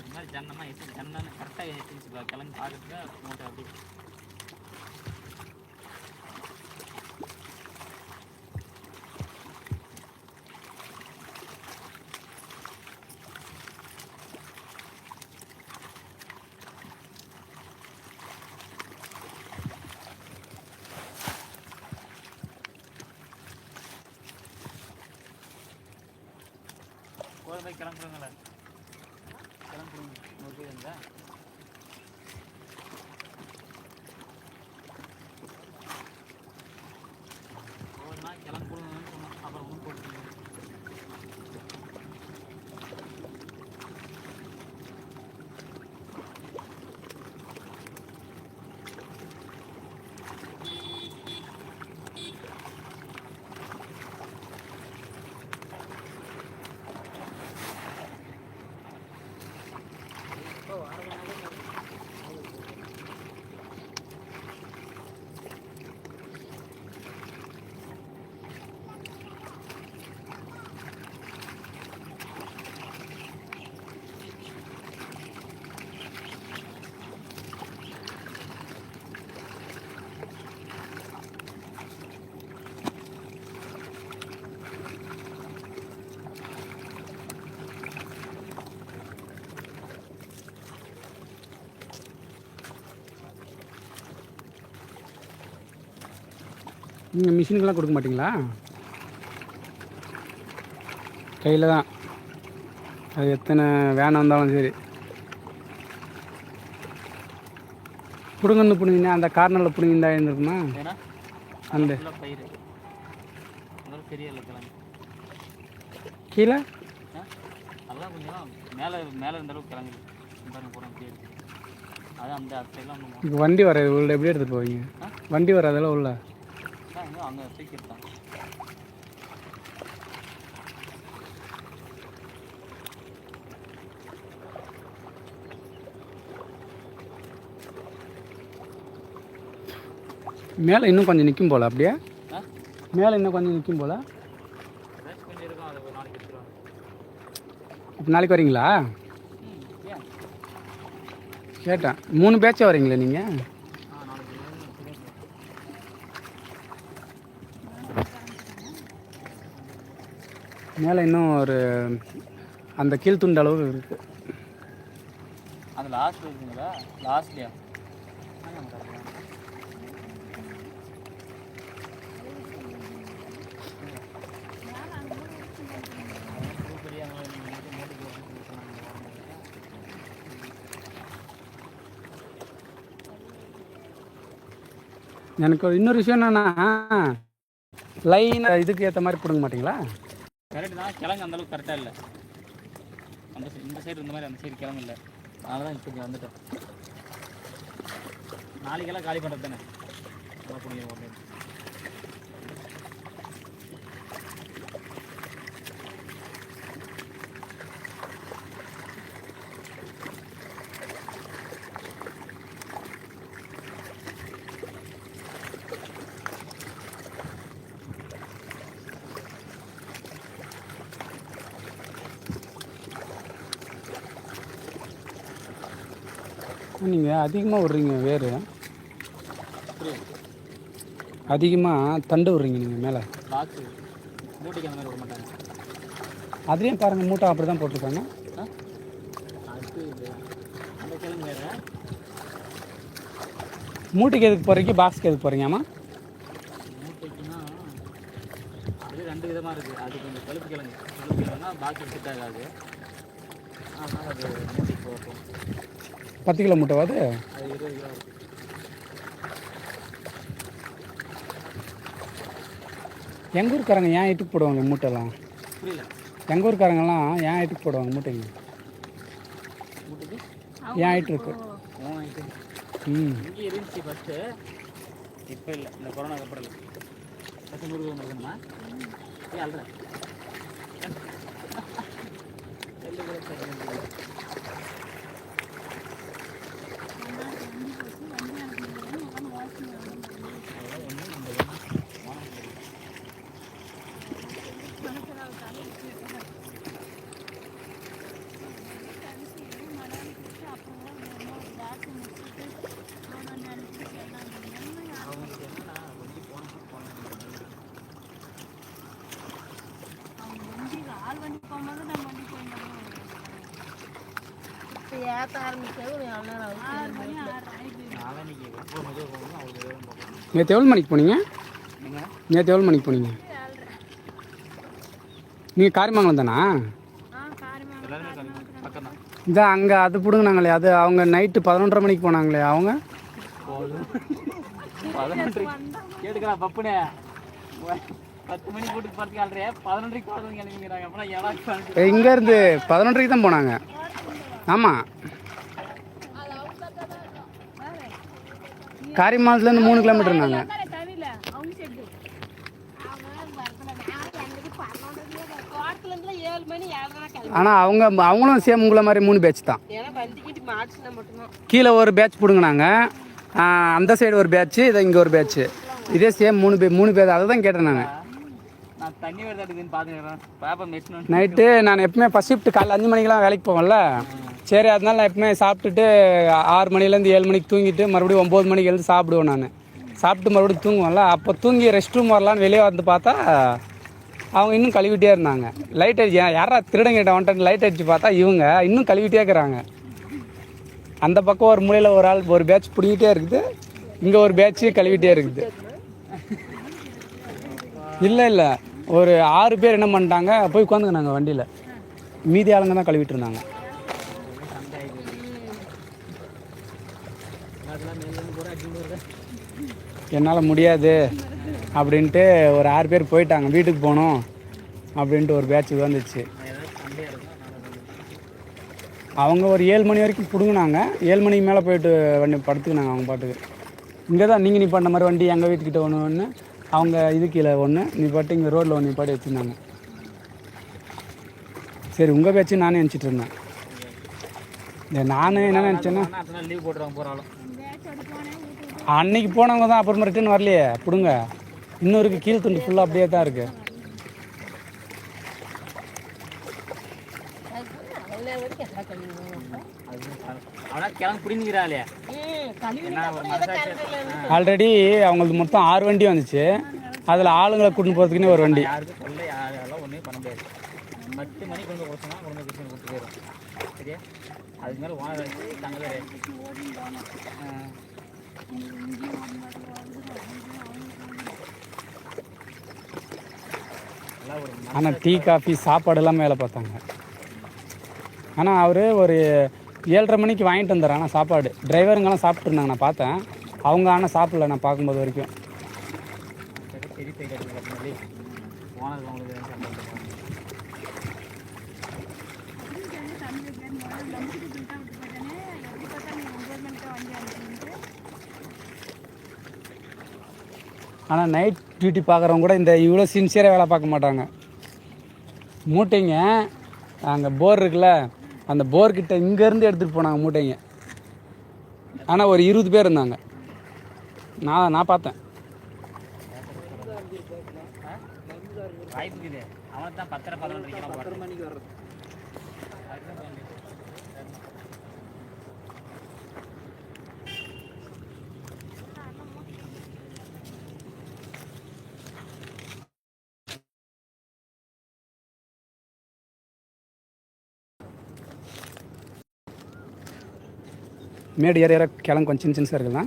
இந்த மாதிரி ஜன்னமாக எட்டு ஜன்னு கரெக்டாக ஏற்றிச்சுப்பா கிளம்பி பார்க்குறதுக்கு மூட்டை அப்படி போய் கிளம்புறங்களா கிளம்புறீங்க 100 பேர் இருந்தா ஒரு நாள் கிளம்புறோம்னு சொன்னோம் அப்புறம் ஒன்றும் போட்டு நீங்கள் மிஷினுக்கெல்லாம் கொடுக்க மாட்டிங்களா? கையில் தான், அது எத்தனை வேனை வந்தாலும் சரி. பிடுங்கன்னு பிடிங்கினா அந்த கார்னரில் பிடுங்கிருந்தா இருந்திருக்குமா? அந்த பயிர் பெரிய கீழே அதெல்லாம் கொஞ்சம் மேலே மேலே இருந்த அளவுக்கு கிளம்பி போகிறோம் அப்படியே அது அந்த சைட்லாம் இப்போ வண்டி வராது உள்ள எப்படி எடுத்துகிட்டு போவீங்க? வண்டி வராதெல்லாம் உள்ள அங்கே சீக்கிரம் தான் மேலே இன்னும் கொஞ்சம் நிற்கும் போல். அப்படியே மேலே இன்னும் கொஞ்சம் நிற்கும் போல். கொஞ்சம் இருக்கும் அதை நாளைக்கு எடுத்துருவாங்க. இப்போ நாளைக்கு வரீங்களா? கேட்டேன் 3 பேட்சாக வரீங்களா நீங்கள்? மேலே இன்னும் ஒரு அந்த கீழ் துண்டு அளவு இருக்குது. அது லாஸ்ட் இருக்குங்களா? லாஸ்ட்லையா? எனக்கு இன்னொரு விஷயம் என்னென்னா, லைன் இதுக்கு ஏற்ற மாதிரி பிடுங்க மாட்டிங்களா? கரெக்டு தான், கிழங்கு அந்தளவுக்கு கரெக்டாக இல்லை. இந்த சைடு இருந்த மாதிரி அந்த சைடு கிழங்கு இல்லை. அதனால தான் இப்போ வந்துட்டோம். நாளைக்கெல்லாம் காலி பண்ணுறது தானே பிடிக்கும் உடனே. நீங்கள் அதிகமாக விட்றீங்க வேறு, அதிகமாக தண்டு விட்றீங்க நீங்கள் மேலே. பாக்ஸு மூட்டைக்கு அந்த மாதிரி விட மாட்டாங்க. அதுலேயும் பாருங்கள் மூட்டை அப்படி தான் போட்டிருக்காங்க. அது அந்த கிழங்கு வேறு. மூட்டைக்கு எதுக்கு போகிறீங்க, பாக்ஸுக்கு எதுக்கு போகிறீங்கம்மா? மூட்டைக்குன்னா அது 2 விதமாக இருக்குது. அது கொஞ்சம் பழுப்பு கிழங்குனா பாக்ஸுக்கு ஃபிட் ஆகாது. அதனால் அது மூட்டைக்கு போகும். 10 கிலோ மூட்டைவா அது? 20 கிலோ இருக்குது. எங்கள் ஊருக்காரங்க ஏன் ஹைட்டுக்கு போடுவாங்க மூட்டைலாம்? புரியல. எங்கள் ஊருக்காரங்கெல்லாம் ஏன் ஹைட்டுக்கு போடுவாங்க மூட்டைங்க? மூட்டைக்கு ஏன் ஹைட்டு இருக்கு? இங்கே இருந்துச்சு ஃபஸ்ட்டு, இப்போ இல்லை. இந்த கொரோனாக்கு அப்புறம் இல்லை. ஃபஸ்ட்டு முருகன் இருக்குமா அல்றேன் இப்போ ஏற்ற ஆரம்பிச்சது எவ்வளோ நேரம் ஆகும்? நாளைக்கு எப்போ மெதுவாக போகணும் அவ்வளோ வேகம் போகணும். நேற்று எவ்வளோ மணிக்கு போனீங்க? எங்க நேற்று எவ்வளோ மணிக்கு போனீங்க? நீங்கள் காரியமங்கலம் தானா? எல்லாருமே பக்கம் தான். இந்த அங்கே அது பிடுங்கினாங்களே, அது அவங்க நைட்டு 11:30 மணிக்கு போனாங்களே அவங்க. போதும் 11 கேட்டுக்கலாம் பப்புனே 10 மணிக்கு கூட்டுக்கு போகிறதுக்கு ஆள்றே 11க்கு போகிறதுக்கு கிளம்பிக்கிறாங்க. அப்புறம் எவ்வளோ இங்கேருந்து 11:30 தான் போனாங்க. ஆமாம், காரியமாலத்துலேருந்து 3 கிலோமீட்டர்னாங்க. ஆனால் அவங்களும் சேம் உங்களை மாதிரி 3 பேட்ச் தான். கீழே ஒரு பேட்ச் பிடுங்கினாங்க, அந்த சைடு ஒரு பேட்ச்சு, இதை இங்கே ஒரு பேட்ச்சு, இதே சேம் 3 பேர். அதை தான் கேட்டேன் நான். தண்ணி வருதாட்டுக்குன்னு பார்த்துக்கிறேன் பாப்பா மெட்னு. நைட்டு நான் எப்பவுமே ஃபஸ்ட் ஷிஃப்ட் காலைல 5 மணிக்கெலாம் வேலைக்கு போவேன்ல, சரி அதனால நான் எப்பவுமே சாப்பிட்டுட்டு 6 மணிலேருந்து 7 மணிக்கு தூங்கிட்டு மறுபடியும் 9 மணிக்கு எழுந்து சாப்பிடுவேன். நான் சாப்பிட்டு மறுபடியும் தூங்குவேன்ல, அப்போ தூங்கி ரெஸ்ட் ரூம் வரலான்னு வெளியே வந்து பார்த்தா அவங்க இன்னும் கழுவிட்டே இருந்தாங்க. லைட் அடிச்சு யாரா திருடங்கிட்ட வந்துட்டு லைட் அடிச்சு பார்த்தா இவங்க இன்னும் கழுவிட்டே இருக்கிறாங்க. அந்த பக்கம் ஒரு மூலையில் ஒரு ஆள் ஒரு பேட்ச் பிடிக்கிட்டே இருக்குது, இங்கே ஒரு பேட்ச்சு கழுவிட்டே இருக்குது. இல்லை ஒரு 6 பேர் என்ன பண்ணிட்டாங்க, போய் உட்காந்துக்கினாங்க வண்டியில், மீதி ஆளுங்க தான் கழுவிட்டு இருந்தாங்க. என்னால் முடியாது அப்படின்ட்டு ஒரு 6 பேர் போயிட்டாங்க, வீட்டுக்கு போகணும் அப்படின்ட்டு ஒரு பேட்ச் வந்துச்சு. அவங்க ஒரு 7 மணி வரைக்கும் பிடுங்கினாங்க. 7 மணிக்கு மேலே போயிட்டு வண்டி படுத்துக்கினாங்க அவங்க பாட்டுக்கு. இங்கே தான் நீங்கள் நீ பண்ண மாதிரி வண்டி எங்கள் வீட்டுக்கிட்ட ஒன்று அவங்க இது கீழே ஒன்று நீ பாட்டு இங்கே ரோட்டில் ஒன்று பாட்டு வச்சுருந்தாங்க. சரி உங்கள் பேச்சு நானே நினச்சிட்டு இருந்தேன். நானும் என்ன நினச்சேன்னா லீவ் போட்டுருவாங்க போகிறாலும் அன்னைக்கு போனவங்க தான் அப்புறமா ரிட்டர்ன் வரலையே பிடுங்க. இன்னும் இருக்குது, கீழ் துண்டு ஃபுல்லாக அப்படியே தான் இருக்குது. ஆல்ரெடி அவங்களுக்கு மொத்தம் 6 வண்டி வந்துச்சு, அதில் ஆளுங்களை கூட்டின்னு போகிறதுக்குன்னே ஒரு வண்டி. ஒன்றும் பண்ண முடியாது. 10 மணிக்கு கொண்டு கொடுத்தோம்னா கொண்டு கிருஷ்ணன் கொடுத்து போயிடும். சரியா? அதுக்கு மேலே ஓனர் வச்சு தங்களே ஆனால் டீ காஃபி சாப்பாடெல்லாம் வேலை பார்த்தாங்க. ஆனால் அவர் ஒரு 7:30 மணிக்கு வாங்கிட்டு வந்தார். ஆனால் சாப்பாடு டிரைவருங்கெல்லாம் சாப்பிட்டு இருந்தாங்க, நான் பார்த்தேன். அவங்க ஆனால் சாப்பிடல நான் பார்க்கும்போது வரைக்கும். ஆனால் நைட் டியூட்டி பார்க்குறவங்க கூட இந்த இவ்வளோ சின்சியராக வேலை பார்க்க மாட்டாங்க. மூட்டைங்க அங்கே போர் இருக்குல்ல, அந்த போர்கிட்ட இங்கேருந்து எடுத்துகிட்டு போனாங்க மூட்டைங்க. ஆனால் ஒரு 20 பேர் இருந்தாங்க, நான் பார்த்தேன். மேடு ஏற கிழங்கு கொஞ்சம் சின்ன சின்னசாக இருக்குல்ல.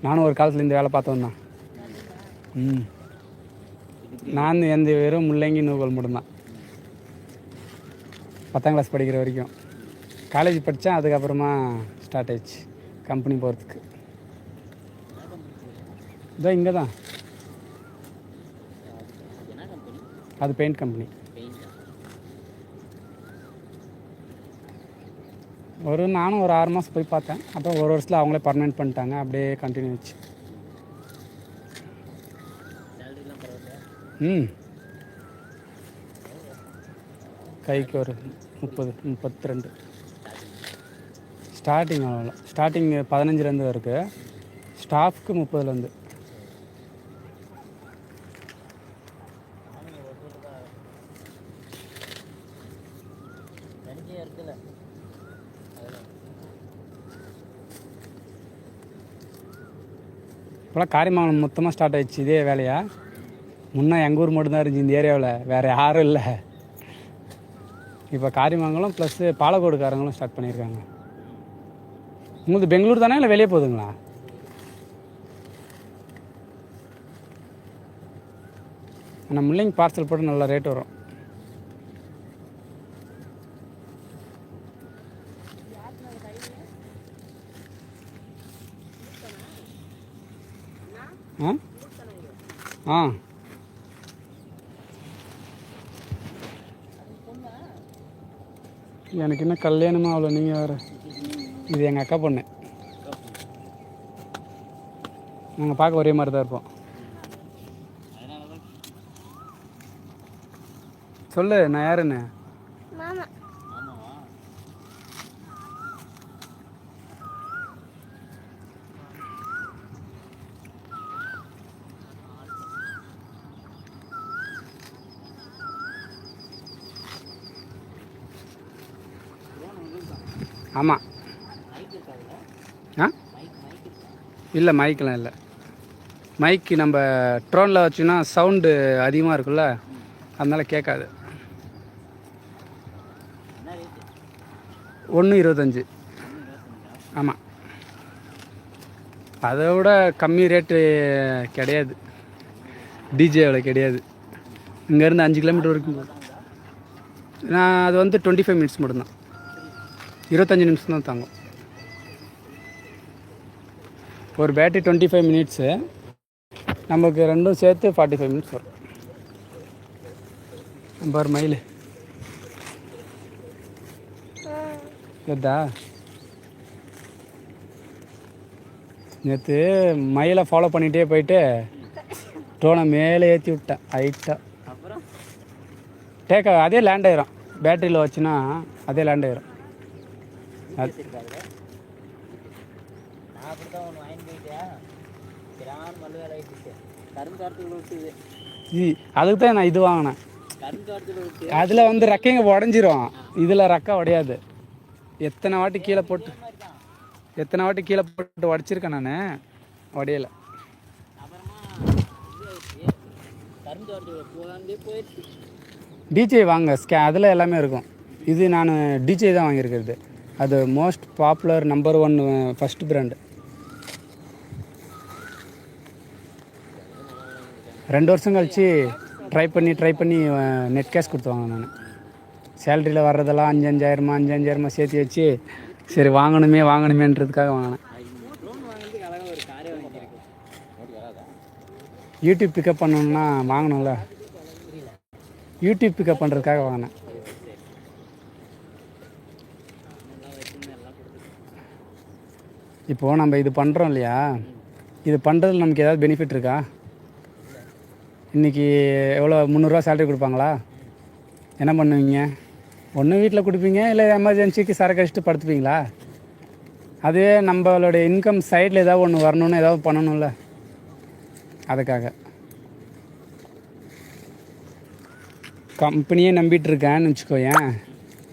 நானும் ஒரு காலத்தில் இந்த வேலை பார்த்தோம் தான். நான் எந்த வெறும் முள்ளங்கி நூகல் மட்டும்தான் 10ஆம் கிளாஸ் படிக்கிற வரைக்கும். காலேஜ் படித்தேன், அதுக்கப்புறமா ஸ்டார்ட் ஆயிடுச்சு கம்பெனி போகிறதுக்கு. இதோ இங்கே தான், அது பெயிண்ட் கம்பெனி. நானும் ஒரு 6 மாதம் போய் பார்த்தேன். அப்புறம் ஒரு வருஷத்தில் அவங்களே பர்மனெண்ட் பண்ணிட்டாங்க, அப்படியே கண்டினியூ ஆச்சு. கைக்கு ஒரு 30-32 ஸ்டார்டிங். அவ்வளோ ஸ்டார்டிங் 15லேருந்து இருக்குது, ஸ்டாஃப்க்கு 30லேருந்து. இப்போலாம் காரியமங்கலம் மொத்தமாக ஸ்டார்ட் ஆயிடுச்சு இதே வேலையா. முன்னே எங்கள் ஊர் மட்டும்தான் இருந்துச்சு இந்த ஏரியாவில், வேறு யாரும் இல்லை. இப்போ காரியமங்கலம் ப்ளஸ் பாலக்கோடுக்காரங்களும் ஸ்டார்ட் பண்ணியிருக்காங்க. உங்களுக்கு பெங்களூர் தானே இல்லை வெளியே போகுதுங்களா? ஆனால் முள்ளங்கி பார்சல் போட்டு நல்ல ரேட் வரும். ஆ எனக்கு இன்னும் கல்யாணமா அவ்வளோ. நீங்கள் வேறு, இது எங்கள் அக்கா பொண்ணு. நாங்கள் பார்க்க ஒரே மாதிரி தான் இருப்போம். சொல்லு, நான் யாருன்னு? மாமா. ஆமாம். ஆ இல்லை, மைக்கெலாம் இல்லை. மைக்கு நம்ம ட்ரோனில் வச்சுன்னா சவுண்டு அதிகமாக இருக்குல்ல, அதனால் கேட்காது. 1.25. ஆமாம், அதை விட கம்மி ரேட்டு கிடையாது, டிஜேவில் கிடையாது. இங்கேருந்து 5 கிலோமீட்டர் வரைக்கும் நான் அது வந்து 25 மினிட்ஸ் மட்டும்தான், 25 நிமிஷம் தான் தாங்கும். ஒரு பேட்டரி 25 மினிட்ஸு, நமக்கு ரெண்டும் சேர்த்து 45 மினிட்ஸ் வரும். ஒரு மைல் எதா நேற்று மயிலை ஃபாலோ பண்ணிகிட்டே போயிட்டு ட்ரோனை மேலே ஏற்றி விட்டேன் ஹைட்டாக. டேக் அதே லேண்ட் ஆயிரும், பேட்டரியில் வச்சுன்னா அதே லேண்ட் ஆயிரும். அதுக்கு தான் நான் இது வாங்கினேன். அதில் வந்து ரெக்கைங்க உடஞ்சிரும், இதில் ரெக்கை உடையாது. எத்தனை வாட்டி கீழே போட்டு உடச்சிருக்கேன் நான், உடையலை. டிஜே வாங்க, அதில் எல்லாமே இருக்கும். இது நான் டிஜே தான் வாங்கியிருக்கிறது. அது most popular number 1 first brand. 2 வருஷம் கழிச்சு ட்ரை பண்ணி நெட் கேஷ் கொடுத்துவாங்க. நான் சேலரியில் வர்றதெல்லாம் 5,000 சேர்த்து வச்சு சரி வாங்கணுமேன்றதுக்காக வாங்கினேன். யூடியூப் பிக்கப் பண்ணணுன்னா வாங்கணும்ல, யூடியூப் பிக்கப் பண்ணுறதுக்காக வாங்கினேன். இப்போது நம்ம இது பண்ணுறோம் இல்லையா, இது பண்ணுறதுல நமக்கு ஏதாவது பெனிஃபிட் இருக்கா? இன்றைக்கி எவ்வளோ 300 ரூபா சேலரி கொடுப்பாங்களா? என்ன பண்ணுவீங்க? ஒன்று வீட்டில் கொடுப்பீங்க, இல்லை எமர்ஜென்சிக்கு சரக்கு அடிச்சுட்டு படுத்துப்பீங்களா? அதுவே நம்மளோட இன்கம் சைடில் ஏதாவது ஒன்று வரணுன்னு ஏதாவது பண்ணணும்ல, அதுக்காக. கம்பெனியே நம்பிட்டு இருக்கேன்னு வச்சுக்கோயேன்,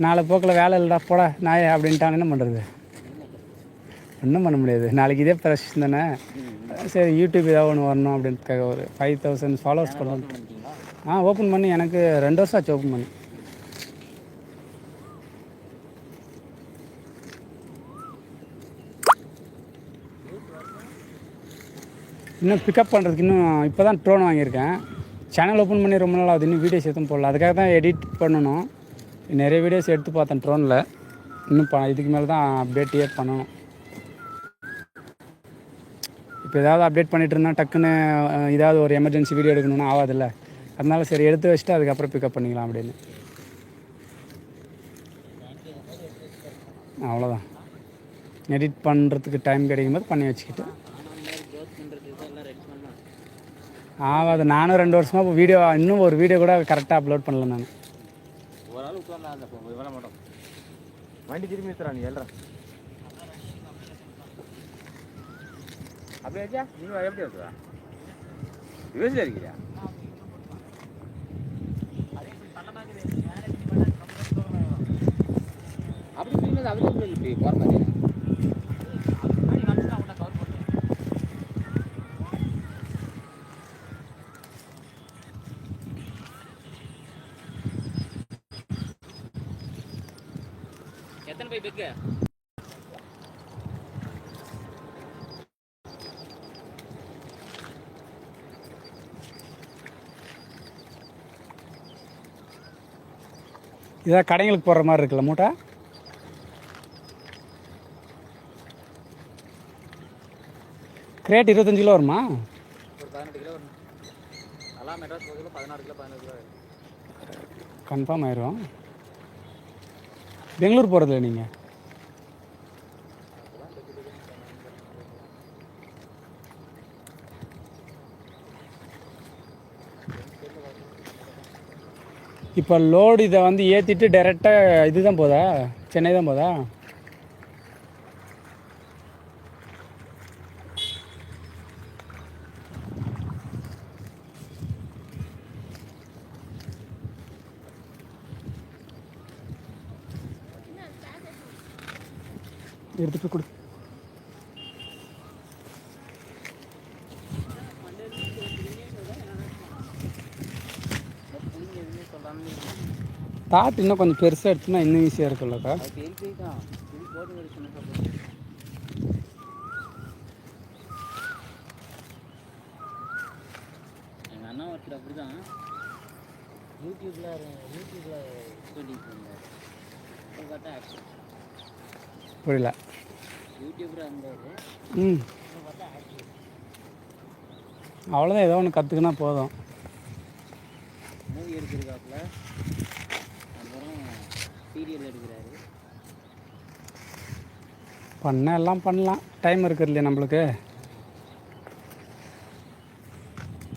நாளை போக்கில் வேலை இல்லைடா போடா நாய் அப்படின்ட்டான், என்ன பண்ணுறது? ஒன்றும் பண்ண முடியாது. நாளைக்கு இதே பிரச்சனை தானே. சரி, யூடியூப் ஏதாவது ஒன்று வரணும் அப்படின்றதுக்காக ஒரு 5,000 ஃபாலோவர்ஸ் பண்ணணும். ஓப்பன் பண்ணி எனக்கு 2 வருஷம் ஆச்சு ஓப்பன் பண்ணி. இன்னும் பிக்கப் பண்ணுறதுக்கு இன்னும் இப்போ தான் ட்ரோன் வாங்கியிருக்கேன். சேனல் ஓப்பன் பண்ணி ரொம்ப நாள் ஆகுது, இன்னும் வீடியோஸ் எதுவும் போடல. அதுக்காக தான் எடிட் பண்ணணும். நிறைய வீடியோஸ் எடுத்து பார்த்தேன் ட்ரோனில். இன்னும் இதுக்கு மேலே தான் அப்டேட்டே பண்ணணும். இப்போ ஏதாவது அப்டேட் பண்ணிகிட்டு இருந்தால் டக்குன்னு ஏதாவது ஒரு எமர்ஜென்சி வீடியோ எடுக்கணும்னு ஆகாதில்ல, அதனால சரி எடுத்து வச்சுட்டு அதுக்கப்புறம் பிக்கப் பண்ணிக்கலாம் அப்படின்னு. அவ்வளோதான், எடிட் பண்ணுறதுக்கு டைம் கிடைக்கும் போது பண்ணி வச்சுக்கிட்டு ஆகாது. நானும் 2 வருஷமாக இப்போ வீடியோ, இன்னும் ஒரு வீடியோ கூட கரெக்டாக அப்லோட் பண்ணல நான். வண்டி திரும்பி தரான் ஏழ்ற அப்படியே வச்சா நீங்கள் எப்படி இருக்குதா? யூஎஸ்ல இருக்கிறியா? அப்படி திரும்பி அப்படி இப்படி போகிற மாதிரி எத்தனை பை பெக்கு? இதான் கடைங்களுக்கு போடுற மாதிரி இருக்குல்ல மூட்டை. கிரேட் 25 கிலோ வருமா? ஒரு 18 கிலோ வரும். அதெல்லாம் மெட்ராஸ் போகிறதுல 16 கிலோ 15 கிலோ வரும். கன்ஃபார்ம் ஆயிரும். பெங்களூர் போகிறதில்ல நீங்கள்? இப்போ லோடு இதை வந்து ஏற்றிட்டு டைரெக்டாக இதுதான் போதா, சென்னை தான் போதா? எடுத்துட்டு கொடு. தாட் இன்னும் கொஞ்சம் பெருசாக எடுத்துனா இன்னும் ஈஸியாக இருக்கும்லக்கா. எங்கள் அண்ணா ஒருத்தர் அப்படி தான் யூடியூப்பில் சொல்லிட்டு இருந்தார். பார்த்தா புரியல. யூடியூபராக இருந்தார். பார்த்தா அவ்வளோதான், ஏதோ ஒன்று கற்றுக்கினா போதும். மூவி எடுக்கிறதாப்புல, அப்புறம் சீரியல் எடுக்கிறாரு. பண்ண எல்லாம் பண்ணலாம், டைம் இருக்குது இல்லையா நம்மளுக்கு.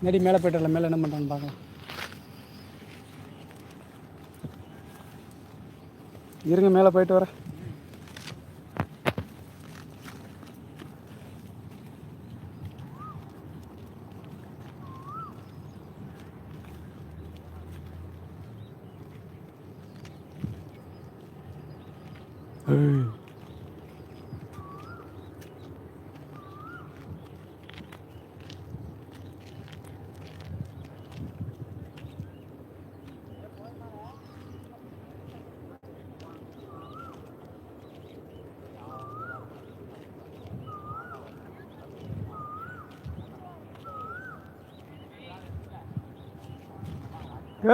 நடி மேலே போய்ட்டு மேலே என்ன பண்ணுறான்னு பார்க்கலாம். இருங்க, மேலே போயிட்டு வரேன்.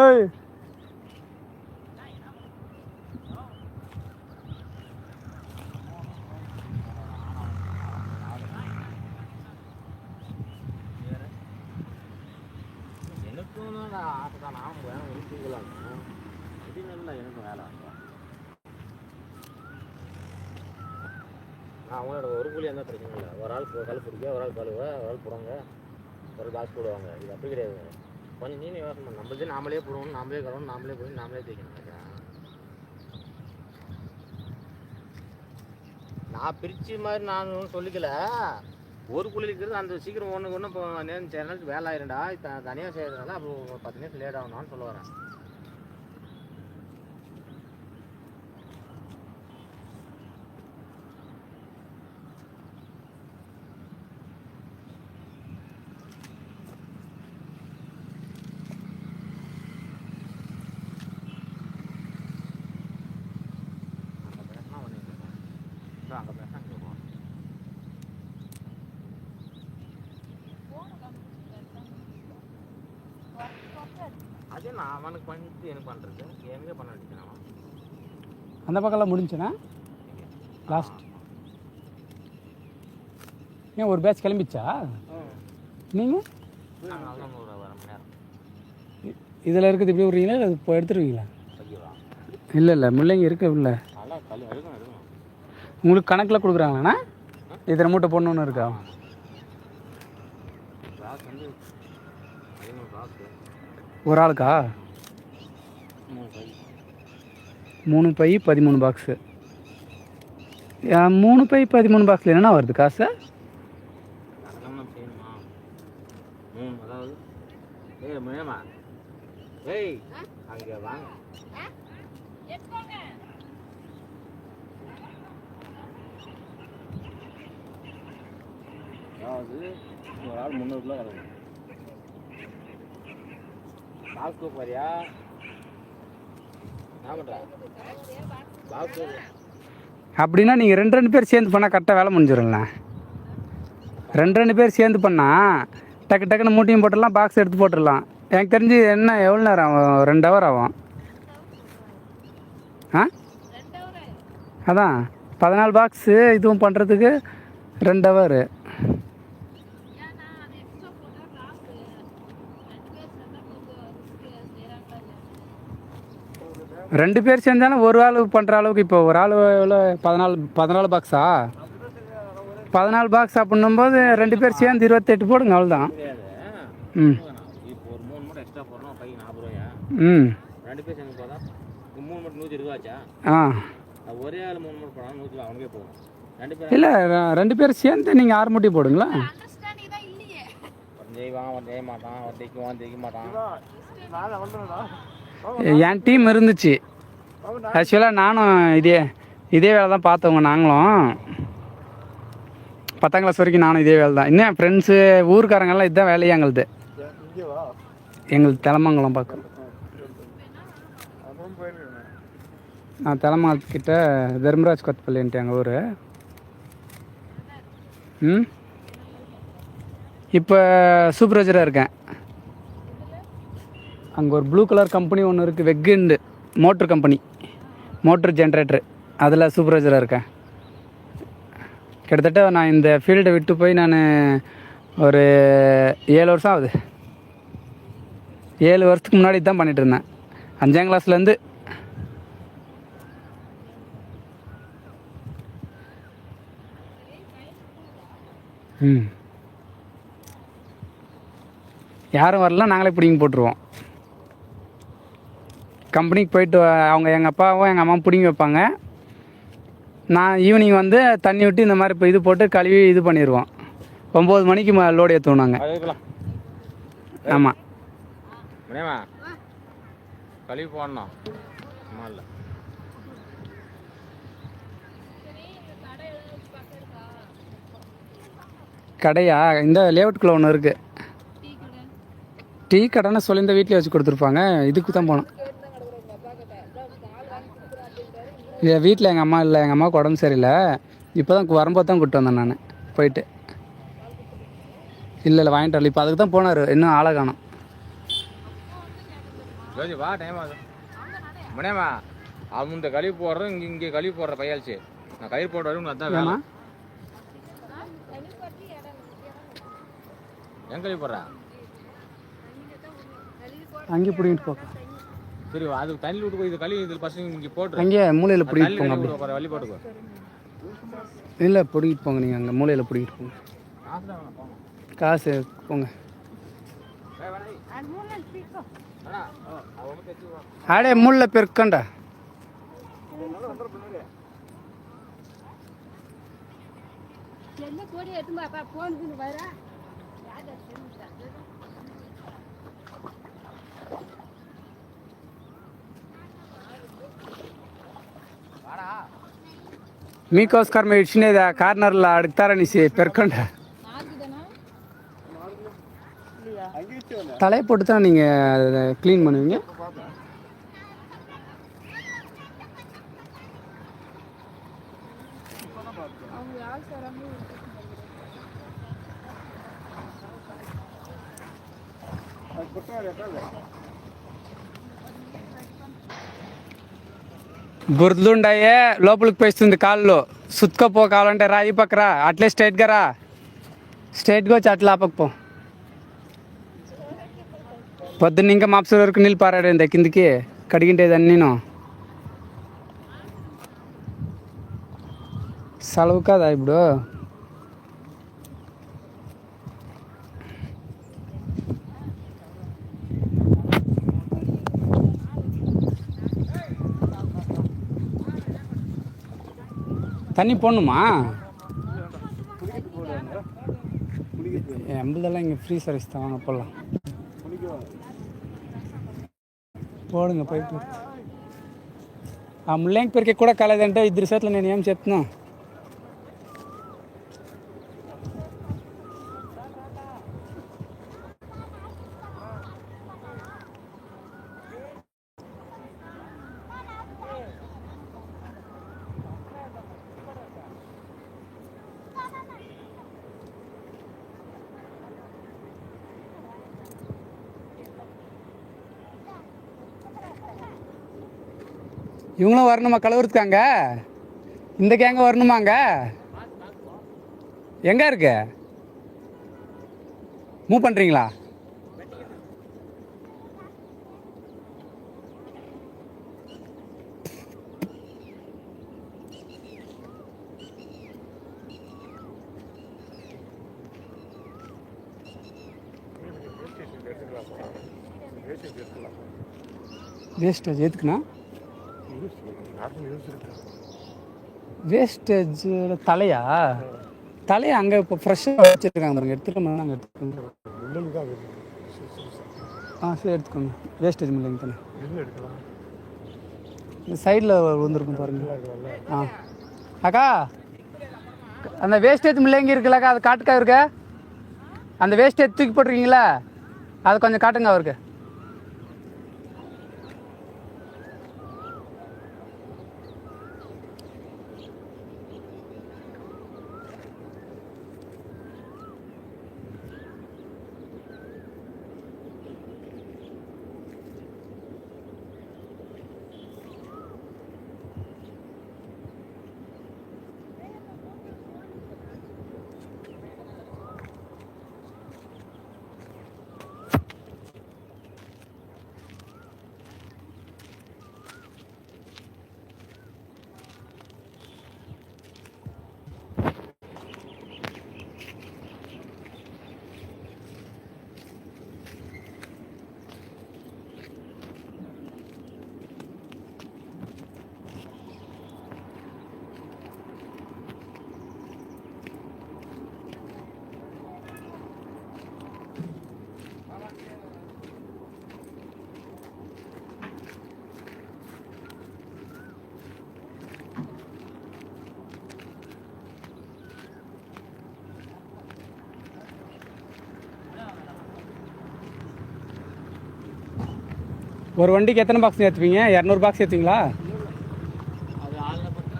ஏய் எனக்கும் ஆசை தான், நான் வேணும் ஒரு தூக்கலாம். திடீர்னு இல்லை எனக்கும் வேலை. அவங்களோட ஒரு கூலி இருந்தால் பிரச்சனை இல்லை. ஒரு ஆள் கல் பிடிக்க, ஒரு ஆள் கழுவ, ஒரு ஆள் போடுவாங்க, ஒரு பாக்ஸ் போடுவாங்க. இது அப்படி கிடையாது. கொஞ்சம் நீ யோசனை பண்ண, நம்மளதே நாமளே போடுவோம், நாமளே கழுவணும், நாமளே போய் நாமளே தைக்கணும். நான் பிரித்து மாதிரி நான் சொல்லிக்கல. ஒரு குழி இருக்கிறது அந்த சீக்கிரம் ஒன்று இப்போ நேரம் நாளைக்கு வேலை ஆயிருண்டா. தனியாக செய்யறதுனால அப்போ 10 நிமிஷம் லேட் ஆகணும்னு சொல்ல வரேன். அங்கே பேசினா அங்கே போவோம். அதே நான் அவனுக்கு பண்ணிட்டு எனக்கு பண்ணுறது எங்கே பண்ண வேண்டியது. அந்த பக்கம்லாம் முடிஞ்சுண்ணா லாஸ்ட். ஏன் ஒரு பேட்ச் கிளம்பிச்சா? நீங்கள் ஒரு 1 மணி நேரம் இதில் இருக்குது இப்படி விட்றீங்களா இல்லை இப்போ எடுத்துருவீங்களா? இல்லை இல்லை முள்ளைங்க இருக்கு இல்லை. நல்லா கல் எடுக்கணும் எடுக்கணும். உங்களுக்கு கணக்கில் கொடுக்குறாங்களாண்ணா? இதில் மூட்டை போடணுன்னு இருக்கா? பாக்ஸ் வந்து 13 பாக்ஸ் ஒரு ஆளுக்கா? 3 பை 3 பை 13 பாக்ஸு. 3 பை 13 பாக்ஸில் என்னென்ன வருது காசு? அதெல்லாம் செய்யணுமா? 3 அதாவது முயமா ஏய் அங்கே வாங்க. அதாவது ஒரு ஆள் 300 கிலோ கலந்து பாக்ஸ் தூக்கு மாதிரியா? நான் பண்ணுறேன் பாக்ஸ் அப்படின்னா நீங்கள் ரெண்டு பேர் சேர்ந்து பண்ணால் கரெக்டாக வேலை முடிஞ்சிடும்ல. ரெண்டு பேர் சேர்ந்து பண்ணால் டக்கு டக்குன்னு மூட்டையும் போட்டுடலாம், பாக்ஸ் எடுத்து போட்டுடலாம். எனக்கு தெரிஞ்சு என்ன எவ்வளோ நேரம் ஆகும்? 2 ஹவர் ஆகும். ஆ அதான் 14 பாக்ஸு இதுவும் பண்ணுறதுக்கு 2 ஹவர். 2 பேர் சேர்ந்தாலும் ஒரு ஆள் பண்ணுற அளவுக்கு. இப்போ ஒரு ஆள் எவ்வளோ 14 பாக்ஸா? 14 பாக்ஸ் அப்படின்னும்போது 2 பேர் சேர்ந்து 28 போடுங்க, அவ்வளோதான். ம் இப்போ ஒரு 3 மூட்டை எக்ஸ்ட்ரா போடுறோம், பை 40 ரூபாயா? ம் 2 பேர் சேர்ந்து போதா? 3 மூட்டை 120 ஆச்சா? ஆ ஒரே ஆள் 3 மூட்டை போடலாம், 100 அவனுக்கே போகும். 2 பேர் இல்லை 2 பேர் சேர்ந்து நீங்கள் 6 மூட்டை போடுங்களா? செய்வான், அவன் செய்ய மாட்டான், அவன் தைக்குவான், தைக்க மாட்டான். என் டீம் இருந்துச்சு ஆக்சுவலாக. நானும் இதே வேலை தான் பார்த்தவங்க. நாங்களும் 10ஆம் கிளாஸ் வரைக்கும் நானும் இதே வேலை தான். இன்னும் என் ஃப்ரெண்ட்ஸு ஊருக்காரங்கெல்லாம் இதுதான் வேலையே எங்களுது. எங்களுக்கு தெலமங்கலம் பார்க்கும். நான் தெலமங்கலத்துக்கிட்ட தர்மராஜ் கொத்தப்பள்ளின்ட்டு எங்கள் ஊர். ம் இப்போ சூப்பர்வைசராக இருக்கேன். அங்கே ஒரு ப்ளூ கலர் கம்பெனி ஒன்று இருக்குது, வெக்குண்டு மோட்ரு கம்பெனி, மோட்ரு ஜென்ரேட்டரு. அதில் சூப்பர்வைசராக இருக்கேன். கிட்டத்தட்ட நான் இந்த ஃபீல்டை விட்டு போய் நான் ஒரு 7 வருஷம் ஆகுது. 7 வருஷத்துக்கு முன்னாடி தான் பண்ணிகிட்டு இருந்தேன், 5ஆம் கிளாஸ்லேருந்து. ம் யாரும் வரலாம், நாங்களே பிடிங்கி போட்டுருவோம். கம்பெனிக்கு போயிட்டு அவங்க எங்கள் அப்பாவும் எங்கள் அம்மாவும் பிடிங்கி வைப்பாங்க. நான் ஈவினிங் வந்து தண்ணி விட்டு இந்த மாதிரி இப்போ இது போட்டு கழுவி இது பண்ணிடுவோம். 9 மணிக்கு லோடு ஏற்றுவோம் நாங்கள். ஆமாம் கழுவி போடணும். இல்லை கடையா? இந்த லேஅவுட்டுக்குள்ளே ஒன்று இருக்குது. டீ கடைன்னு சொல்லி இந்த வீட்டிலே வச்சு கொடுத்துருப்பாங்க. இதுக்கு தான் போனோம். என் வீட்டில் எங்கள் அம்மா இல்லை, எங்கள் அம்மாவுக்கு உடம்பு சரியில்லை. இப்போ தான் வரும்போது தான் கூப்பிட்டு வந்தேன் நான் போயிட்டு. இல்லை வாங்கிட்டு வரல, இப்போ அதுக்கு தான் போனார். இன்னும் ஆளை காணோம். வா டைம் ஆகுது. மணியம்மா அவன் இந்த கழிவு போடுறோம், இங்கே கழிவு போடுற பையாச்சு. நான் கயிறு போட்டு வரும் அதான் வேணாம். என் கழிவு போடுறா அங்கே பிடிங்கிட்டு போ. சரி அது தண்ணி விட்டு போய் இது கழுவி இதில் ஃபஸ்ட்டு இங்கே போட்டு அங்கே மூலையில் பிடிக்கிட்டு போங்க. அப்படி வழி போட்டுக்கோ. இல்லை பிடிக்கிட்டு போங்க, நீங்கள் அங்கே மூலையில் பிடிக்கிட்டு போங்க. காசு போங்க. ஆடே முள்ள பெருக்கண்டா. మీకోస్కర్ మీరు ఇచ్చినది ఆ కార్నర్లో అడుగుతారనేసి పెరకండి. தலையை போட்டு தான் நீங்கள் க்ளீன் பண்ணுவீங்க. బురదలుండాయే లోపలికి పోయిస్తుంది కాళ్ళు. సుత్తుకపో కావాలంటే రా, ఈ పక్కరా, అట్లే స్ట్రైట్గా రా. స్ట్రైట్గా వచ్చి అట్లా ఆపకపో. పొద్దున్న ఇంకా మాప్సర్ వరకు నీళ్ళు పారాడండి కిందికి కడిగింటేదాన్ని నేను. సెలవు కదా ఇప్పుడు. தண்ணி போடணுமா? எம்பளதெல்லாம் இங்கே ஃப்ரீ சர்வீஸ் தான், வாங்க போடலாம். పోడుగా పైపు ఆ ముల్లంగి పెరికే కూడా కాలేదంటే ఇద్దరు సేట్లు నేను ఏం చెప్తున్నా. இவங்களும் வரணுமா கலவரத்துக்காங்க? இந்த கேங்க வரணுமாங்க? எங்கே இருக்கு? மூவ் பண்ணுறீங்களா? வேஸ்டேஜ் எதுக்குண்ணா? வேஸ்டேஜ் தலையா? தலையை அங்கே இப்போ ஃப்ரெஷ்ஷாக வச்சுருக்காங்க பாருங்க, எடுத்துகிட்டு நாங்கள் எடுத்துக்கோங்க. சரி எடுத்துக்கோங்க. வேஸ்டேஜ் மில்லிங்க தானே இந்த சைடில் வந்துருக்கும் பாருங்க. அக்கா அந்த வேஸ்டேஜ் மில்லிங்க இருக்குல்லக்கா, அது காட்டுக்கா இருக்க? அந்த வேஸ்டேஜ் தூக்கி போட்டிருக்கீங்களா, அது கொஞ்சம் காட்டுங்க அவருக்கு. ஒரு வண்டிக்கு எத்தனை பாக்ஸ் ஏற்றுவீங்க? 200 பாக்ஸ் ஏற்றுவீங்களா? அது ஆளுங்க பார்த்தா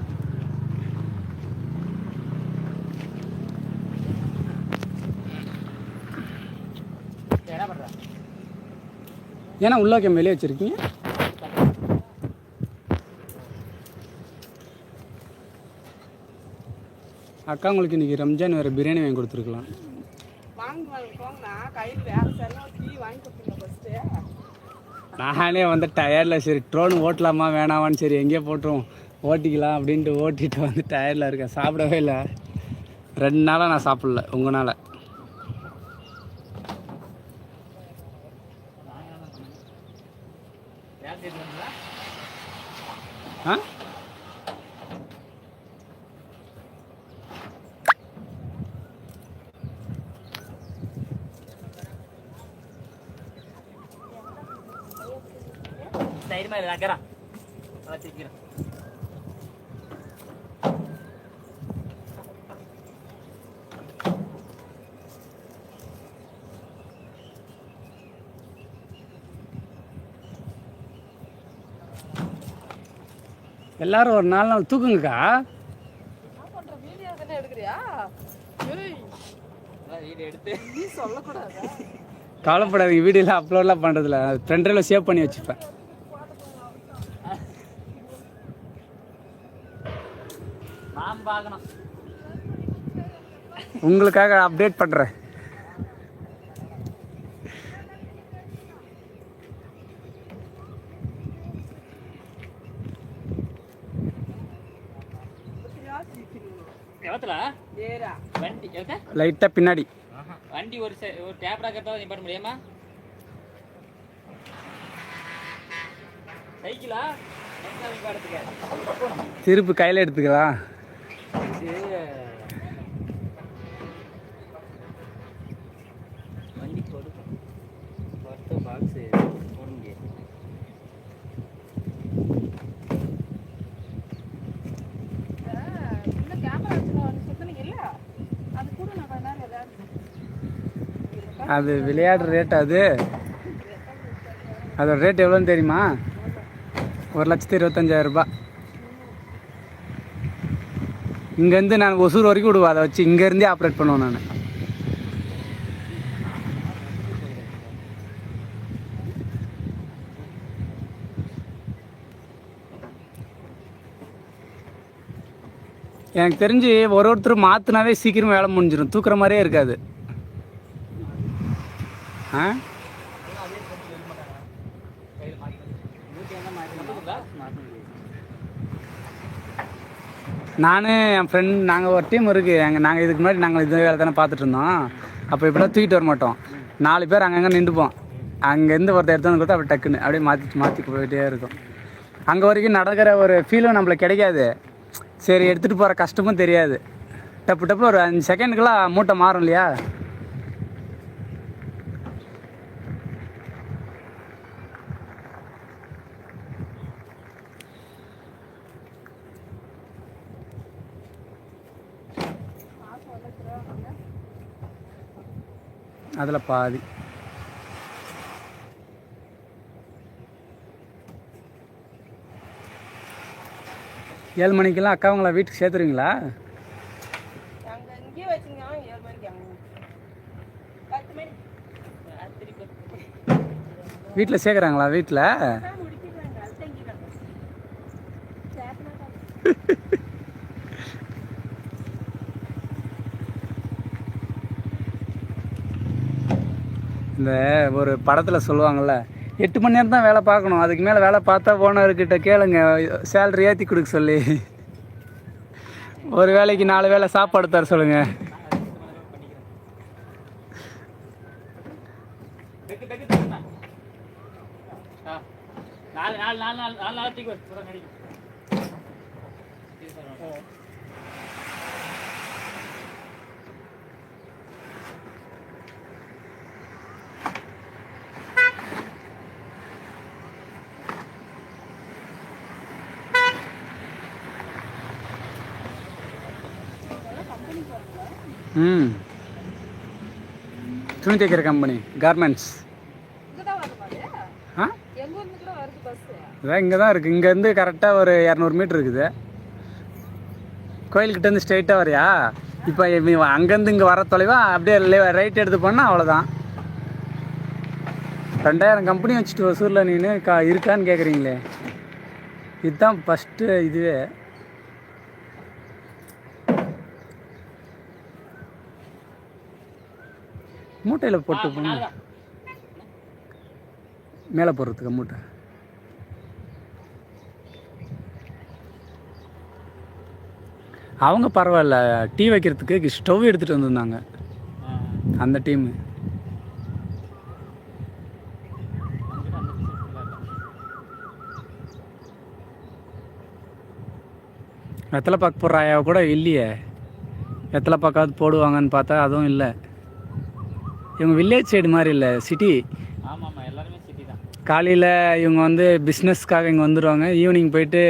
என்ன பண்ணுற? ஏன்னா உள்ளாக்க வெளியே வச்சுருக்கீங்க. அக்கா உங்களுக்கு இன்றைக்கி ரம்ஜான் வேறு பிரியாணி வாங்கி கொடுத்துருக்கலாம். நானே வந்து டயர்டில் சரி ட்ரோன் ஓட்டலாமா வேணாமான்னு சரி எங்கேயோ போட்டுருவோம் ஓட்டிக்கலாம் அப்படின்ட்டு ஓட்டிட்டு வந்து டயர்டில் இருக்கேன். சாப்பிடவே இல்லை, 2 நாளாக நான் சாப்பிடல உங்களால். ஆ சைடு மாதிரி நகரம் வச்சுக்கிறேன். எல்லாரும் ஒரு 4 நாள் தூக்குங்கக்கா. வீடியோ எடுத்து சொல்லக்கூடாது. கவலைப்படாதீங்க, வீடியோலாம் அப்லோட்லாம் பண்ணுறதில்ல, ஃப்ரெண்டில் சேவ் பண்ணி வச்சுப்பேன். நான் பார்க்கணும், உங்களுக்காக அப்டேட் பண்ணுறேன். எவத்துல வண்டி லைட்டாக பின்னாடி வண்டி ஒரு டேப்டா கரெக்டாக நீ பண்ண முடியுமா? சைக்கிளா திருப்பு கையில் எடுத்துக்கலாம். வண்டி கொடுக்கும் பாக்ஸு போட முடியாது. அது விளையாடுற ரேட், அதோட ரேட் எவ்வளோன்னு தெரியுமா? 1,25,000 ரூபாய். இங்கேருந்து நான் ஒசூர் வரைக்கும் விடுவேன், அதை வச்சு இங்கேருந்தே ஆப்ரேட் பண்ணுவேன் நான். எனக்கு தெரிஞ்சு ஒருத்தர் மாற்றினாவே சீக்கிரம் வேலை முடிஞ்சிடும், தூக்குற மாதிரியே இருக்காது. ஆ நான் என் ஃப்ரெண்ட் நாங்கள் ஒரு டீம் இருக்குது நாங்கள் இதுக்கு முன்னாடி நாங்கள் இது வேலை தானே பார்த்துட்டு இருந்தோம். அப்போ இப்படிலாம் தூக்கிட்டு வர மாட்டோம், 4 பேர் அங்கங்கே நின்றுப்போம். அங்கேருந்து ஒருத்தர் எடுத்து வந்து கொடுத்தா அப்படி டக்குன்னு அப்படியே மாற்றி போயிட்டே இருக்கும். அங்கே வரைக்கும் நடக்கிற ஒரு ஃபீலும் நம்மளுக்கு கிடைக்காது, சரி எடுத்துகிட்டு போகிற கஷ்டமும் தெரியாது. டப்பு டப்பு ஒரு 5 செகண்டுக்கெல்லாம் மூட்டை மாறும் இல்லையா. அதில் பாதி 7 மணிக்கெல்லாம் அக்காவங்களா வீட்டுக்கு சேர்த்துருவீங்களா? வீட்டில் சேர்க்குறாங்களா? வீட்டில் இந்த ஒரு படத்தில் சொல்லுவாங்கள்ல, 8 மணி நேரம் தான் வேலை பார்க்கணும், அதுக்கு மேலே வேலை பார்த்தா ஓனர்கிட்ட கேளுங்க சேலரி ஏற்றி கொடுக்க சொல்லி. ஒரு வேலைக்கு 4 வேளை சாப்பாடு தர சொல்லுங்க. துணி தைக்கிற கம்பெனி கார்மெண்ட்ஸ். ஆ இதான் இங்கே தான் இருக்குது. இங்கேருந்து கரெக்டாக ஒரு 200 மீட்டர் இருக்குது. கோயில்கிட்டேருந்து ஸ்ட்ரெயிட்டாக வரையா? இப்போ அங்கேருந்து இங்கே வர தொலைவா அப்படியே ரைட் எடுத்து போனால் அவ்வளோதான். 2000 கம்பெனி வச்சுட்டு வசூரில் நீ இருக்கான்னு கேட்குறீங்களே, இதுதான் ஃபஸ்ட்டு இதுவே. மூட்டையில் போட்டு போகணும், மேலே போடுறதுக்கு மூட்டை. அவங்க பரவாயில்ல, டீ வைக்கிறதுக்கு ஸ்டவ் எடுத்துகிட்டு வந்திருந்தாங்க அந்த டீமு. வெத்தலை பாக்கு போடுற ஆயாவை கூட இல்லையே. வெத்தலை பாக்காவது போடுவாங்கன்னு பார்த்தா அதுவும் இல்லை. இவங்க வில்லேஜ் சைடு மாதிரி இல்லை, சிட்டி. காலையில் இவங்க வந்து பிஸ்னஸ்க்காக இங்கே வந்துடுவாங்க, ஈவினிங் போயிட்டு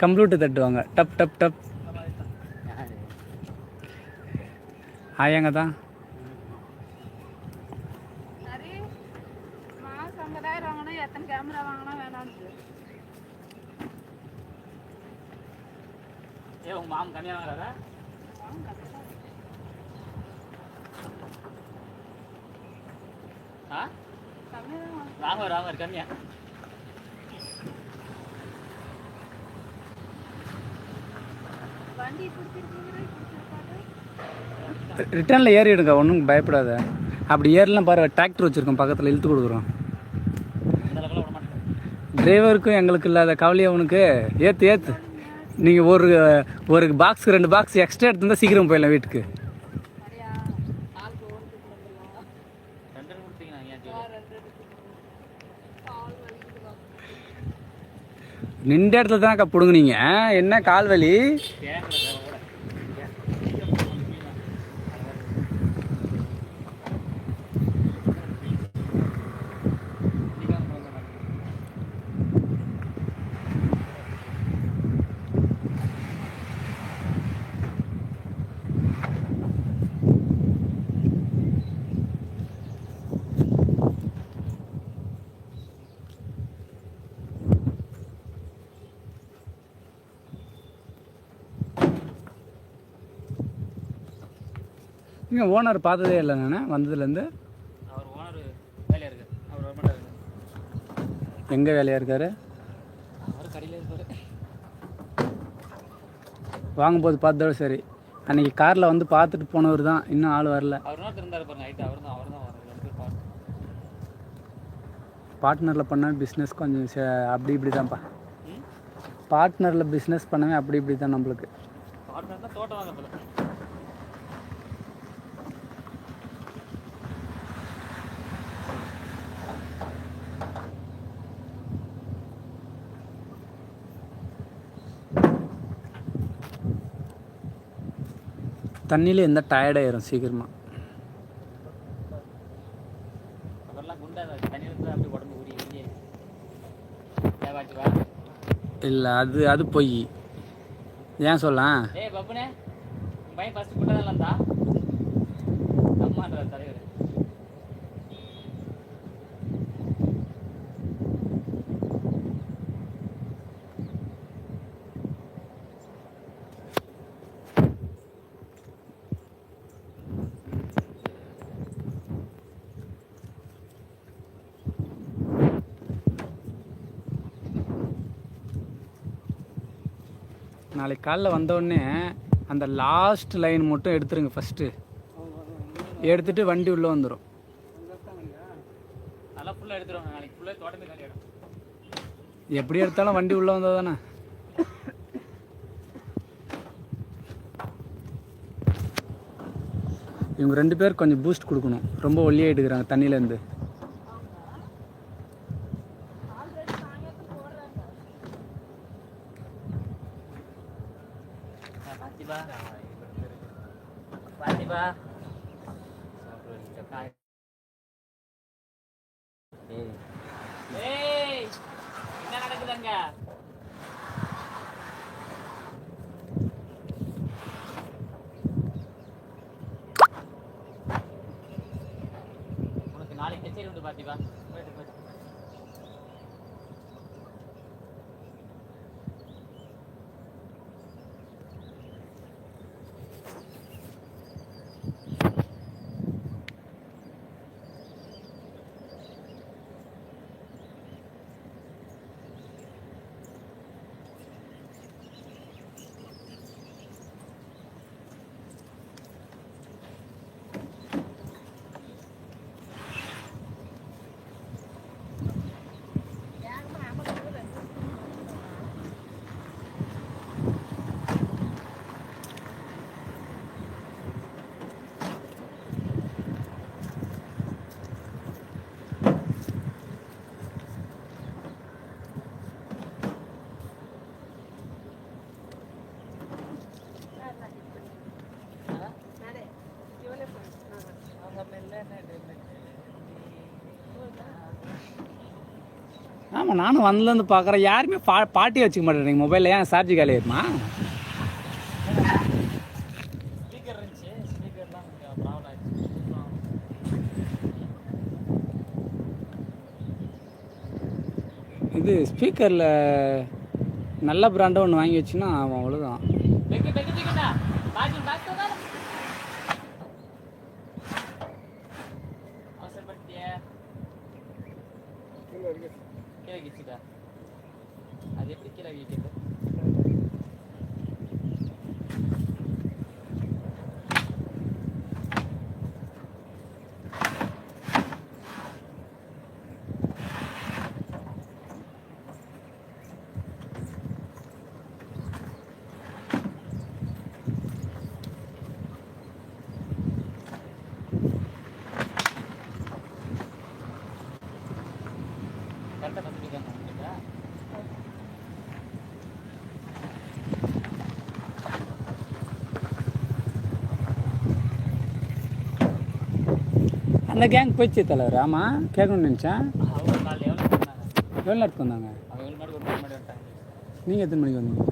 கம்ப்யூட்டர் தட்டுவாங்க, டப் டப் டப். ஆயாங்க தான். ரிட்டர்னில் ஏறிடுங்க, ஒன்றும் பயப்படாத. அப்படி ஏறலாம் பாரு, டிராக்டர் வச்சுருக்கோம் பக்கத்தில், இழுத்து கொடுக்குறோம். டிரைவருக்கும் எங்களுக்கு இல்லாத கவலையை அவனுக்கு. ஏற்று நீங்கள் ஒரு பாக்ஸுக்கு 2 பாக்ஸ் எக்ஸ்ட்ரா எடுத்துருந்தா சீக்கிரம் போயிடலாம் வீட்டுக்கு. நின்ற இடத்துல தானக்கா பிடுங்குனீங்க, என்ன கால் வலி? இங்கே ஓனர் பார்த்ததே இல்லை நான் வந்ததுலேருந்து. அவர் ஓனர் வேலையாக இருக்கார், அவர் வரமாட்டார். எங்கே வேலையாக இருக்கார்? அவர் கடையில் இருக்கார். வாங்கும்போது பார்த்ததோட சரி. அன்றைக்கி காரில் வந்து பார்த்துட்டு போனவர் தான், இன்னும் ஆள் வரல. பார்ட்னரில் பண்ணால் பிஸ்னஸ் கொஞ்சம் அப்படி இப்படி தான்ப்பா. பார்ட்னரில் பிஸ்னஸ் பண்ணவே அப்படி இப்படி தான் நம்மளுக்கு. தண்ணியில் எந்த டயர்டாயிரும் சீக்கிரமாக. இல்லை அது அது பொய். ஏன் சொல்ல நாளைக்கு காலைல வந்தோடனே அந்த லாஸ்ட் லைன் மட்டும் எடுத்துருங்க ஃபஸ்ட்டு. எடுத்துட்டு வண்டி உள்ளே வந்துடும். எப்படி எடுத்தாலும் வண்டி உள்ளே வந்தால் தானே. இவங்க 2 பேர் கொஞ்சம் பூஸ்ட் கொடுக்கணும். ரொம்ப ஒல்லியாகிட்டுக்கிறாங்க தண்ணியிலேருந்து. என்ன நடக்குதுங்க? உனக்கு நாளைக்கு கச்சேரி உண்டு பாத்திபா. ஆமாம், நானும் வந்ததுலேருந்து பார்க்குறேன். யாருமே பாட்டியை வச்சுக்க மாட்டேறீங்க மொபைலில். ஏன் சார்ஜ் காலி ஆயிடுமா? இது ஸ்பீக்கரில் நல்ல பிராண்டாக ஒன்று வாங்கி வச்சுன்னா அவன் அவ்வளோதான். அது எப்படி கீழே வைக்கிறது? கரெக்டாக பண்ணிக்கலாம். அந்த கேங் போயிடுச்சு தலைவர். ஆமாம், கேட்கணும்னு நினச்சேன். எவ்வளோ நேரத்துக்கு வந்தாங்க? நீங்கள் எத்தனை மணிக்கு வந்தீங்க?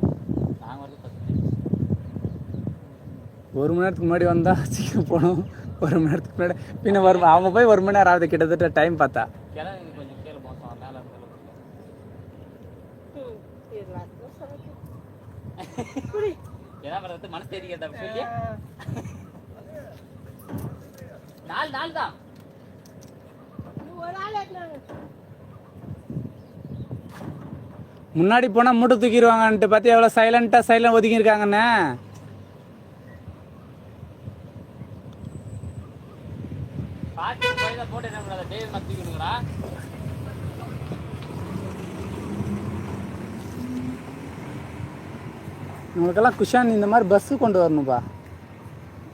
1 மணி நேரத்துக்கு முன்னாடி வந்தால் சீக்கிரம் போகணும். 1 மணி நேரத்துக்கு முன்னாடி பின்ன அவங்க போய் 1 மணி நேரம் ஆகுது கிட்டத்தட்ட டைம் பார்த்தா. மனசு தெரியாத சொல்லி 4 தான். முன்னாடி போனால் மூட்டை தூக்கிடுவாங்கன்ட்டு பார்த்து எவ்வளோ சைலண்ட் ஒதுங்கியிருக்காங்கண்ணே. போட்டு என்ன பண்ணாத டேய் மத்திக்கணுங்களா இவங்களுக்கெல்லாம் குஷான் இந்த மாதிரி பஸ்ஸு கொண்டு வரணும்ப்பா.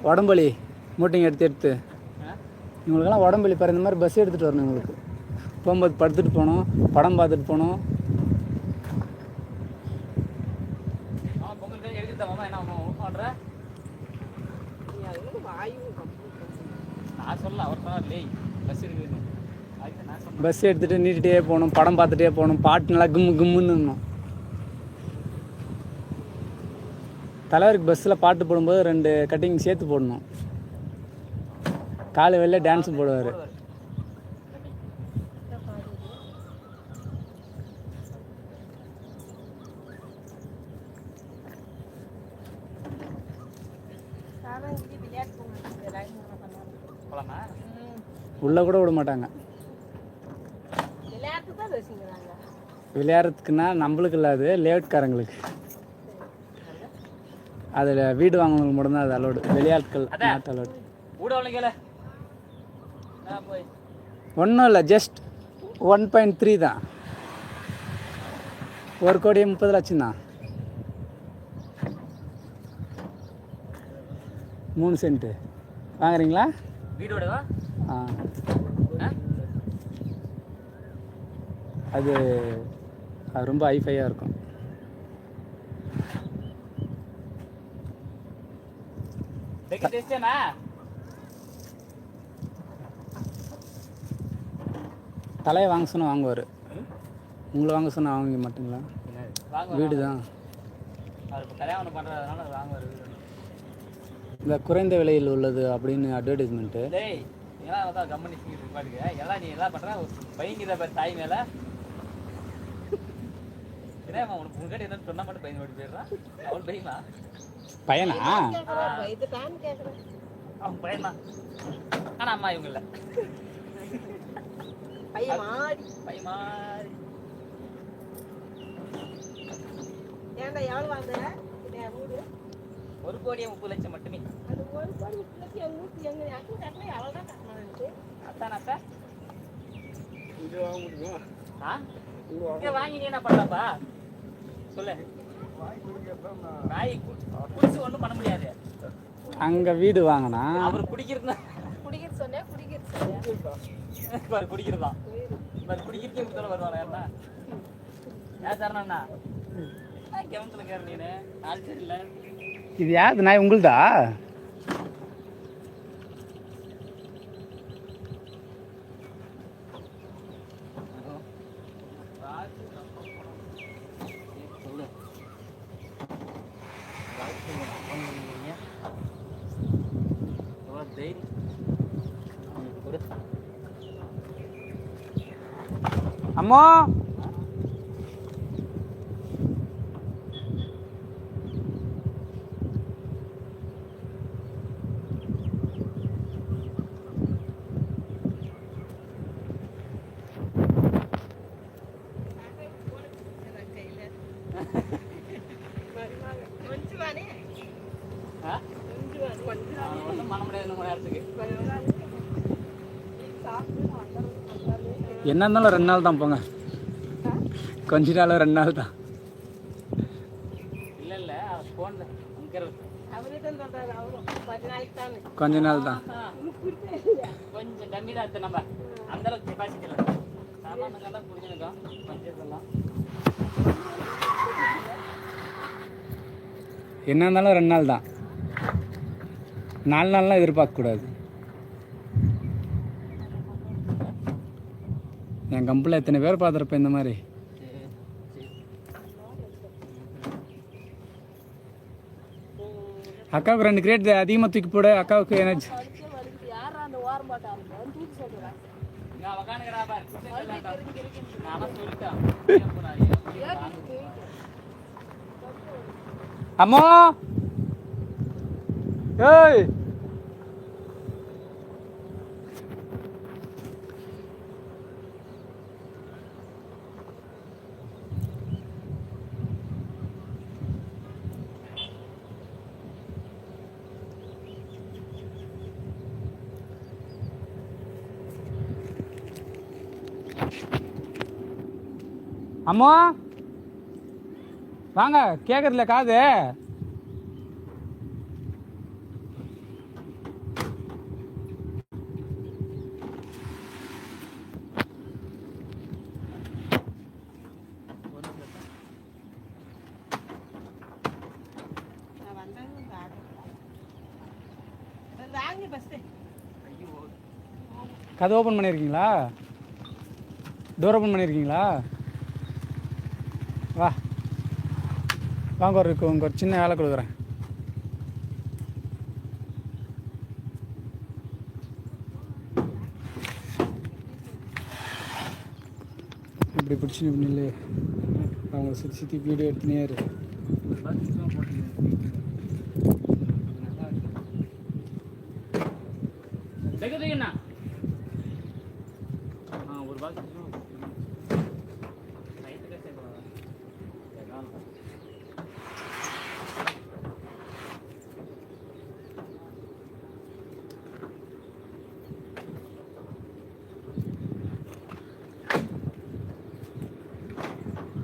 உடம்புலி மூட்டைங்க எடுத்து இவங்களுக்கெல்லாம் உடம்புலி பாரு, இந்த மாதிரி பஸ் எடுத்துகிட்டு வரணும். இவங்களுக்கு போகும்போது படுத்துட்டு போகணும், படம் பார்த்துட்டு போகணும். பஸ் எடுத்துகிட்டு நீட்டிகிட்டே போகணும், படம் பார்த்துட்டே போகணும், பாட்டு நல்லா கும்முன்னு. தலைவருக்கு பஸ்ஸில் பாட்டு போடும்போது 2 கட்டிங் சேர்த்து போடணும். காலை வெளில டான்ஸ் போடுவார். உள்ளே கூட விட மாட்டாங்க. விளையாடுறதுக்குன்னா நம்மளுக்கு இல்லாது, லேட்காரங்களுக்கு. அதில் வீடு வாங்கினவங்களுக்கு மட்டும்தான் அது அலோடு. வெளியாட்கள் not allowed. ஒன்றும் இல்லை, ஜஸ்ட் 1.3 தான். 1,30,00,000 தான். 3 சென்ட்டு வாங்குறீங்களா? வீடோடவா? அது ரொம்ப ஹைஃபையாக இருக்கும். தலையை வாங்க சொன்னால் வாங்குவார். உங்களை வாங்க சொன்னால் வாங்க மாட்டீங்களா? வீடு தான் இந்த குறைந்த விலையில் உள்ளது அப்படின்னு அட்வர்டைஸ்மெண்ட்டு. பையனா? ஆனா அம்மா இவங்க இல்ல. ஒரு கோடியே 30,00,000 மட்டுமே. வாங்கி என்ன பண்ணலாம்ப்பா சொல்லு. குடிச்சு ஒன்றும் பண்ண முடியாது. அங்க வீடு வாங்கினா அவர் குடிக்கிறதா குடிக்கிறதா குடிக்கிறதே முதல்ல வருவாங்க. என்ன ஏன் தரணா கெவனத்துல கேற நீனு ஆள் சரி இல்லை. இது யாரு நாய்? உங்களுதா? அம்மா என்ன இருந்தாலும் 2 நாள் தான் போங்க. கொஞ்ச நாள் 2 நாள் தான். கொஞ்ச நாள் தான். கொஞ்சம் கம்மி தான் இருக்கு. நம்ம அந்த அளவுக்கு கெப்பாசிட்டி இல்லை. சாமான்லாம் புரிஞ்சுக்கோ. கொஞ்சம் என்ன இருந்தாலும் 2 நாள் தான். 4 நாள்லாம் எதிர்பார்க்கக்கூடாது. என் கம்பெனியில் எத்தனை பேர் பார்த்துருப்பேன் இந்த மாதிரி. அக்காவுக்கு 2 கிரேட் அதிகமாக தூக்கி போட. அக்காவுக்கு எனர்ஜி அம்மா. ஏய் அம்மா வாங்க, கேட்குறதுல காது. நான் வந்தாங்க தாங்க ஃபஸ்ட்டு. கதை ஓப்பன் பண்ணியிருக்கீங்களா? டோர் ஓப்பன் பண்ணியிருக்கீங்களா? வா வாங்க, உங்க ஒரு சின்ன வேலை கொடுக்குறேன். இப்படி பிடிச்சி நில்லு. அவங்க சுற்றி வீடியோ எடுத்துனே இரு. ஒரு பாக்ஸ்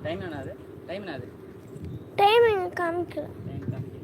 டைம் என்ன அது? டைம் எங்க காமிக்கல. டைம் காமிக்கல.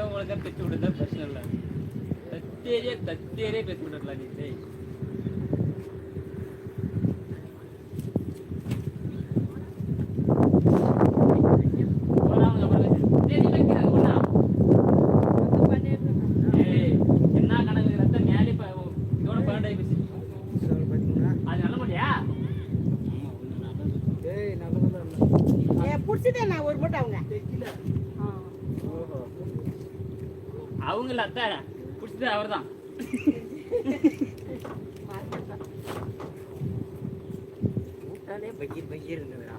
உங்களுக்கு பெற்று விடுறதா பிரச்சனை இல்லை. தத்தேரியே பெற்று விடலாம் நீ. டேய் என்ன கணக்கு ரத்த மேலே இதோட 12 ஆயிடுச்சு. அது நல்ல மாட்டியா? பிடிச்சதே நான் ஒரு மூட்டை அவங்க அவங்கள அத்தை பிடிச்சது அவர் தான். பகீர் இருந்ததுடா.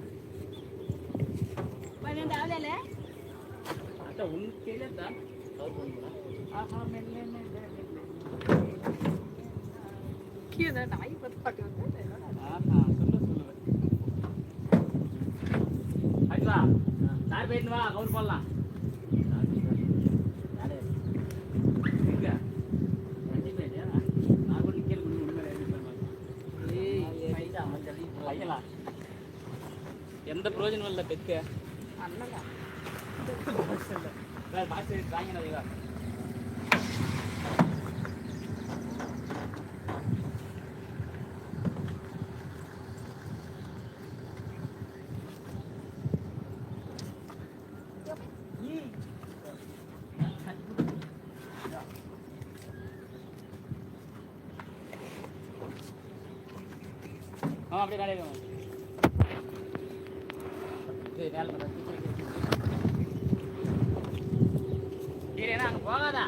12 ஆகல. அத்தை உனக்கு கேட்டா அவர் பண்ணுறா. கீழே நாய் பத்து பாட்டு வந்து சொல்லு. அடிவா சார் போயிட்டு வா, கவுர் பண்ணலாம். எந்த பிரயோஜனம் இல்லை பெக்க. வாங்கினதா அப்படியே வேலையை வேலை பண்ணுறேன். அங்கே போகாதா?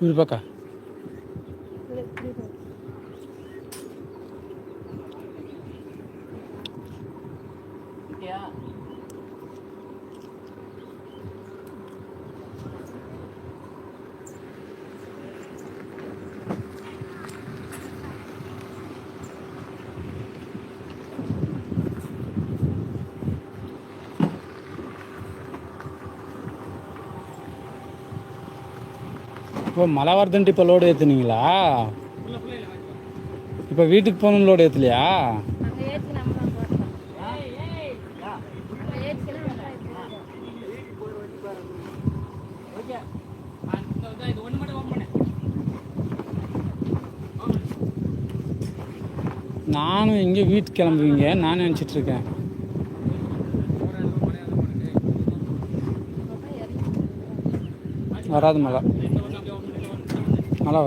இரு பக்கா. இப்போ மழை வருதுன்ட்டு இப்போ லோடு ஏற்றுனீங்களா? இப்போ வீட்டுக்கு போகணும் லோடு ஏற்றலையா? அங்க ஏத்தி நம்ம போறோம். நானும் எங்கே வீட்டுக்கு கிளம்புவீங்க நான் நினச்சிட்ருக்கேன். வராது மழை. மழை வரும்.